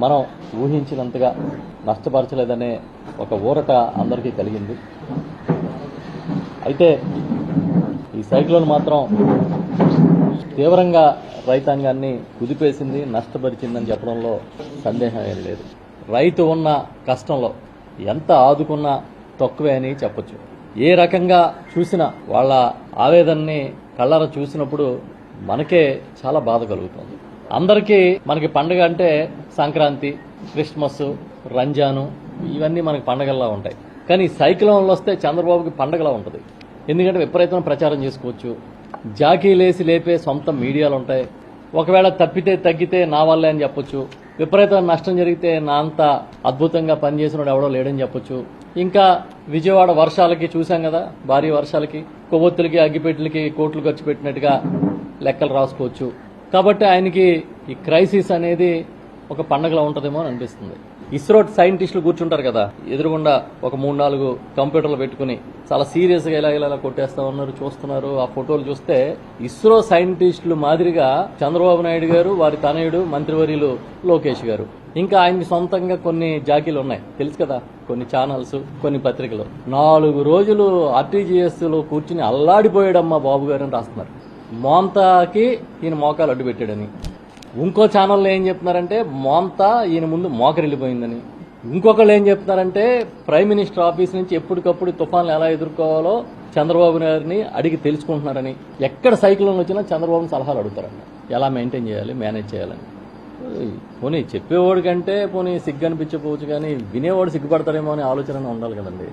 మనం ఊహించినంతగా నష్టపరచలేదనే ఒక ఊరట అందరికీ కలిగింది. అయితే ఈ సైక్లోన్ మాత్రం తీవ్రంగా రైతాంగాన్ని కుదిపేసింది, నష్టపరిచిందని చెప్పడంలో సందేహం ఏం లేదు. రైతు ఉన్న కష్టంలో ఎంత ఆదుకున్నా తక్కువే అని చెప్పొచ్చు. ఏ రకంగా చూసినా వాళ్ళ ఆవేదనని కళ్ళారా చూసినప్పుడు మనకే చాలా బాధ కలుగుతుంది. అందరికీ మనకి పండుగ అంటే సంక్రాంతి, క్రిస్మస్, రంజాను ఇవన్నీ మనకి పండగల్లా ఉంటాయి. కానీ సైక్లోన్లు వస్తే చంద్రబాబుకి పండగలా ఉంటుంది. ఎందుకంటే విపరీతమైన ప్రచారం చేసుకోవచ్చు, జాకీలేసి లేపే సొంత మీడియాలు ఉంటాయి. ఒకవేళ తప్పితే తగ్గితే నా వల్లే అని చెప్పొచ్చు, విపరీతమైన నష్టం జరిగితే నా అంత అద్భుతంగా పనిచేసినోడు ఎవడో లేడని చెప్పొచ్చు. ఇంకా విజయవాడ వర్షాలకి చూసాం కదా, భారీ వర్షాలకి కొవ్వొత్తులకి అగ్గిపెట్టెలకి కోట్లు ఖర్చు పెట్టినట్టుగా లెక్కలు రాసుకోవచ్చు. కాబట్టి ఆయనకి ఈ క్రైసిస్ అనేది ఒక పండగలా ఉంటుందేమో అని అనిపిస్తుంది. ఇస్రో సైంటిస్టులు కూర్చుంటారు కదా, ఎదురుగుండా ఒక 3-4 కంప్యూటర్లు పెట్టుకుని చాలా సీరియస్గా ఇలా కొట్టేస్తా ఉన్నారు, చూస్తున్నారు. ఆ ఫోటోలు చూస్తే ఇస్రో సైంటిస్టులు మాదిరిగా చంద్రబాబు నాయుడు గారు, వారి తనయుడు మంత్రివర్యులు లోకేష్ గారు, ఇంకా ఆయనకి సొంతంగా కొన్ని జాకీలు ఉన్నాయి తెలుసు కదా, కొన్ని ఛానల్స్, కొన్ని పత్రికలు 4 రోజులు ఆర్టీజీఎస్ లో కూర్చుని అల్లాడిపోయాడమ్మా బాబు గారు అని రాస్తున్నారు. మోంతాకి ఈయన మోకాలు అడ్డు పెట్టాడని. ఇంకో ఛానల్లో ఏం చెప్తున్నారంటే మోంతా ఈయన ముందు మోకరిల్లిపోయిందని. ఇంకొకళ్ళు ఏం చెప్తున్నారంటే ప్రైమ్ మినిస్టర్ ఆఫీస్ నుంచి ఎప్పటికప్పుడు తుఫాన్లు ఎలా ఎదుర్కోవాలో చంద్రబాబు గారిని అడిగి తెలుసుకుంటున్నారని. ఎక్కడ సైక్లోన్ వచ్చినా చంద్రబాబుని సలహాలు అడుగుతారంట, ఎలా మెయింటైన్ చేయాలి, మేనేజ్ చేయాలని. పోనీ చెప్పేవాడి కంటే పోనీ సిగ్గు అనిపించకపోవచ్చు, కానీ వినేవాడు సిగ్గుపడతారేమో అనే ఆలోచన ఉండాలి కదండి.